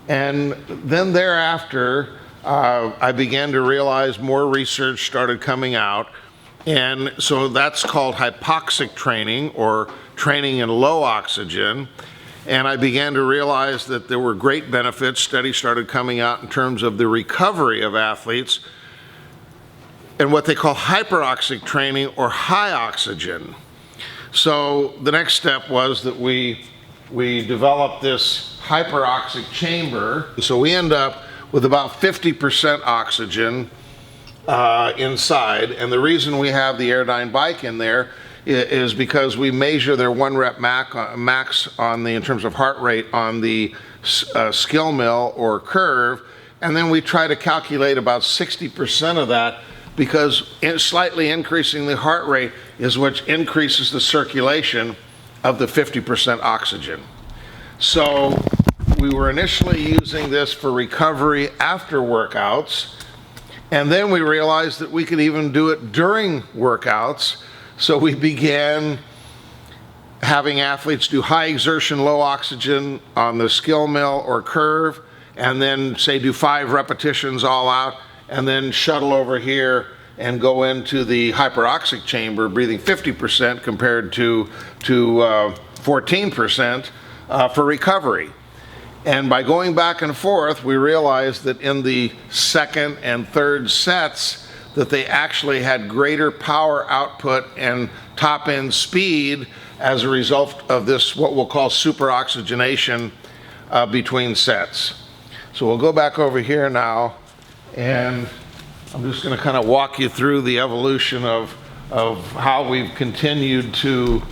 And then thereafter, I began to realize more research started coming out. And so that's called hypoxic training, or training in low oxygen. And I began to realize that there were great benefits. Studies started coming out in terms of the recovery of athletes and what they call hyperoxic training, or high oxygen. So the next step was that we developed this hyperoxic chamber. So we end up with about 50% oxygen inside. And the reason we have the Airdyne bike in there is because we measure their 1 rep max on the, in terms of heart rate, on the skill mill or curve. And then we try to calculate about 60% of that, because slightly increasing the heart rate is what increases the circulation of the 50% oxygen. So we were initially using this for recovery after workouts, and then we realized that we could even do it during workouts. So we began having athletes do high exertion, low oxygen on the skill mill or curve, and then say do 5 repetitions all out, and then shuttle over here and go into the hyperoxic chamber, breathing 50% compared to 14% for recovery. And by going back and forth, we realized that in the second and third sets, that they actually had greater power output and top end speed as a result of this, what we'll call superoxygenation between sets. So we'll go back over here now, and I'm just going to kind of walk you through the evolution of how we've continued to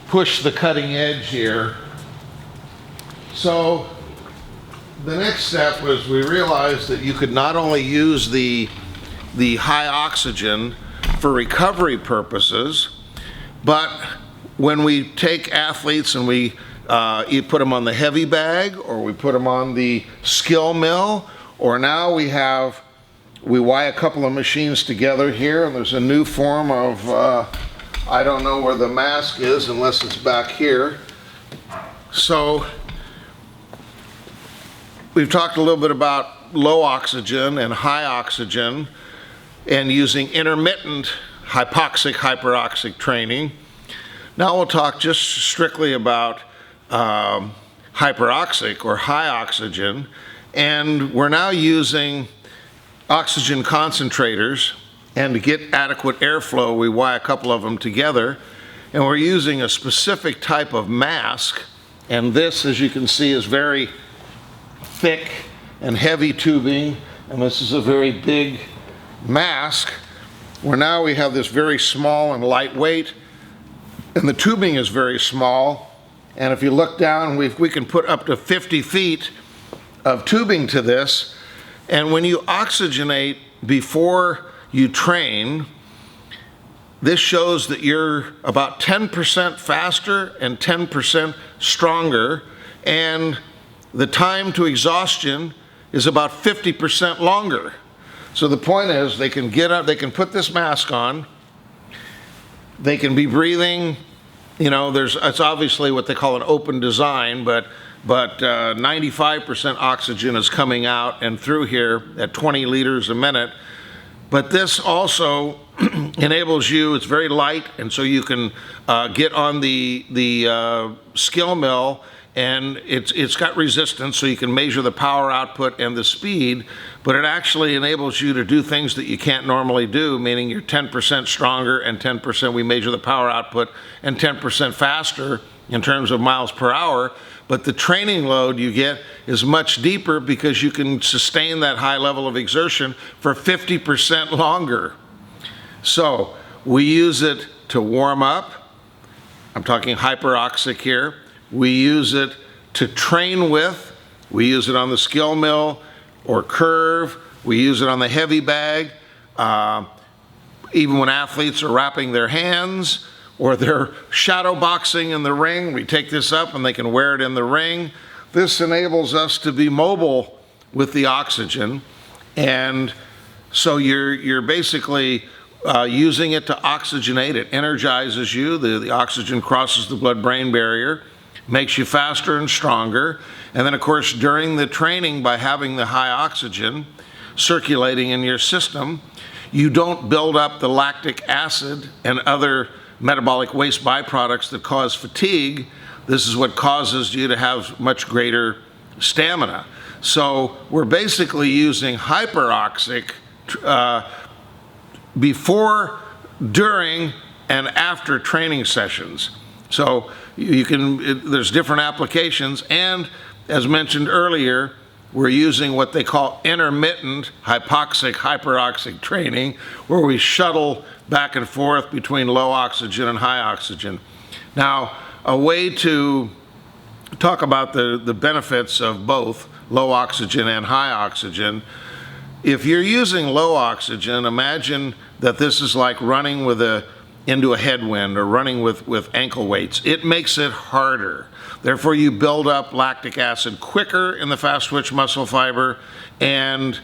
push the cutting edge here. So the next step was we realized that you could not only use the high oxygen for recovery purposes, but when we take athletes and we you put them on the heavy bag, or we put them on the skill mill, or now we wire a couple of machines together here, and there's a new form of, I don't know where the mask is unless it's back here. So we've talked a little bit about low oxygen and high oxygen and using intermittent hypoxic-hyperoxic training. Now we'll talk just strictly about hyperoxic or high oxygen, and we're now using oxygen concentrators, and to get adequate airflow we wire a couple of them together, and we're using a specific type of mask, and this, as you can see, is very thick and heavy tubing, and this is a very big mask, where now we have this very small and lightweight, and the tubing is very small, and if you look down, we can put up to 50 feet of tubing to this. And when you oxygenate before you train, this shows that you're about 10% faster and 10% stronger, and the time to exhaustion is about 50% longer. So the point is, they can get up, they can put this mask on, they can be breathing, you know, it's obviously what they call an open design, but 95% oxygen is coming out and through here at 20 liters a minute. But this also enables you, it's very light, and so you can get on the skill mill, and it's got resistance, so you can measure the power output and the speed, but it actually enables you to do things that you can't normally do, meaning you're 10% stronger and 10%, we measure the power output, and 10% faster in terms of miles per hour. But the training load you get is much deeper because you can sustain that high level of exertion for 50% longer. So we use it to warm up. I'm talking hyperoxic here. We use it to train with. We use it on the skill mill or curve. We use it on the heavy bag. Even when athletes are wrapping their hands, or they're shadow boxing in the ring, we take this up and they can wear it in the ring. This enables us to be mobile with the oxygen, and so you're basically using it to oxygenate. It energizes you. The oxygen crosses the blood-brain barrier, makes you faster and stronger. And then, of course, during the training, by having the high oxygen circulating in your system, you don't build up the lactic acid and other metabolic waste byproducts that cause fatigue. This is what causes you to have much greater stamina. So we're basically using hyperoxic before, during, and after training sessions. So you can, there's different applications, and as mentioned earlier, we're using what they call intermittent hypoxic-hyperoxic training, where we shuttle back and forth between low oxygen and high oxygen. Now, a way to talk about the benefits of both low oxygen and high oxygen: if you're using low oxygen, imagine that this is like running into a headwind or running with ankle weights. It makes it harder. Therefore, you build up lactic acid quicker in the fast-twitch muscle fiber, and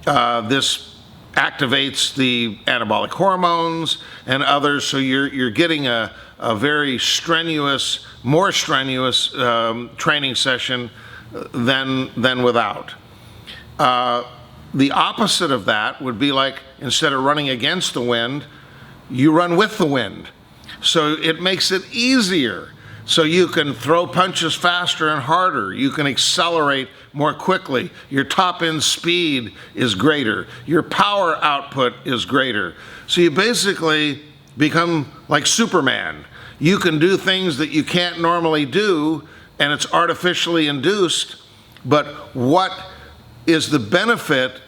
this activates the anabolic hormones and others, so you're getting a very strenuous, more strenuous training session than without. The opposite of that would be like, instead of running against the wind, you run with the wind. So it makes it easier. So you can throw punches faster and harder. You can accelerate more quickly. Your top end speed is greater. Your power output is greater. So you basically become like Superman. You can do things that you can't normally do, and it's artificially induced. But what is the benefit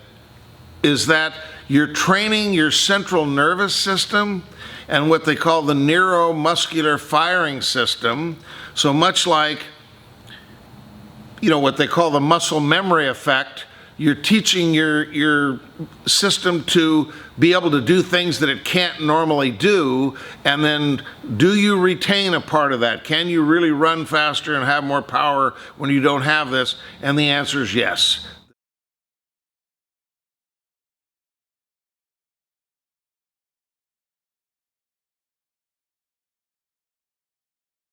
is that you're training your central nervous system and what they call the neuromuscular firing system. So much like, what they call the muscle memory effect, you're teaching your system to be able to do things that it can't normally do. And then, do you retain a part of that? Can you really run faster and have more power when you don't have this? And the answer is yes.